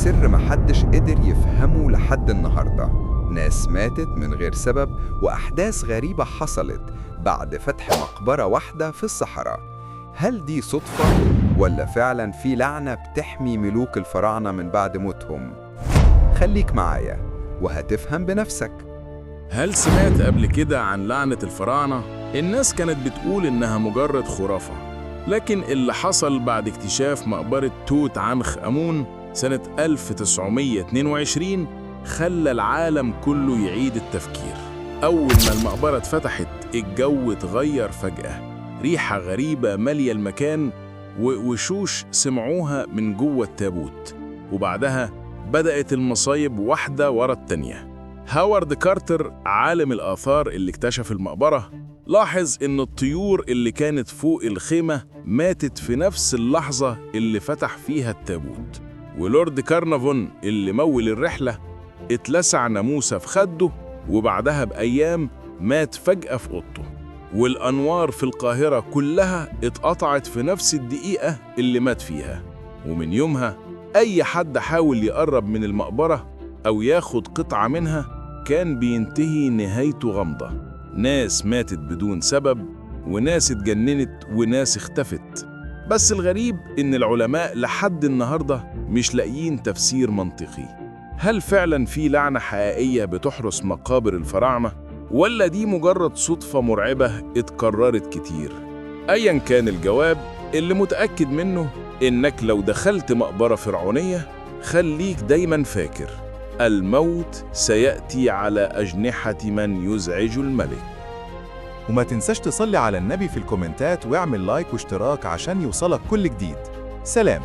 سر محدش قدر يفهمه لحد النهاردة. ناس ماتت من غير سبب، وأحداث غريبة حصلت بعد فتح مقبرة واحدة في الصحراء. هل دي صدفة ولا فعلا في لعنة بتحمي ملوك الفراعنة من بعد موتهم؟ خليك معايا وهتفهم بنفسك. هل سمعت قبل كده عن لعنة الفراعنة؟ الناس كانت بتقول إنها مجرد خرافة، لكن اللي حصل بعد اكتشاف مقبرة توت عنخ آمون سنة 1922 خلى العالم كله يعيد التفكير. أول ما المقبرة اتفتحت الجو اتغير فجأة، ريحة غريبة مالية المكان ووشوش سمعوها من جوه التابوت، وبعدها بدأت المصايب واحدة ورا التانية. هاورد كارتر عالم الآثار اللي اكتشف المقبرة لاحظ إن الطيور اللي كانت فوق الخيمة ماتت في نفس اللحظة اللي فتح فيها التابوت، ولورد كارنافون اللي مول الرحلة اتلسع ناموسة في خده، وبعدها بأيام مات فجأة في أوضته. والأنوار في القاهرة كلها اتقطعت في نفس الدقيقة اللي مات فيها، ومن يومها أي حد حاول يقرب من المقبرة أو ياخد قطعة منها كان بينتهي نهايته غامضة. ناس ماتت بدون سبب، وناس اتجننت، وناس اختفت. بس الغريب إن العلماء لحد النهاردة مش لاقيين تفسير منطقي. هل فعلا في لعنة حقيقية بتحرس مقابر الفراعنة؟ ولا دي مجرد صدفة مرعبة اتكررت كتير؟ أيا كان الجواب، اللي متأكد منه إنك لو دخلت مقبرة فرعونية خليك دايما فاكر الموت سيأتي على أجنحة من يزعج الملك. وما تنساش تصلي على النبي في الكومنتات واعمل لايك واشتراك عشان يوصلك كل جديد. سلام.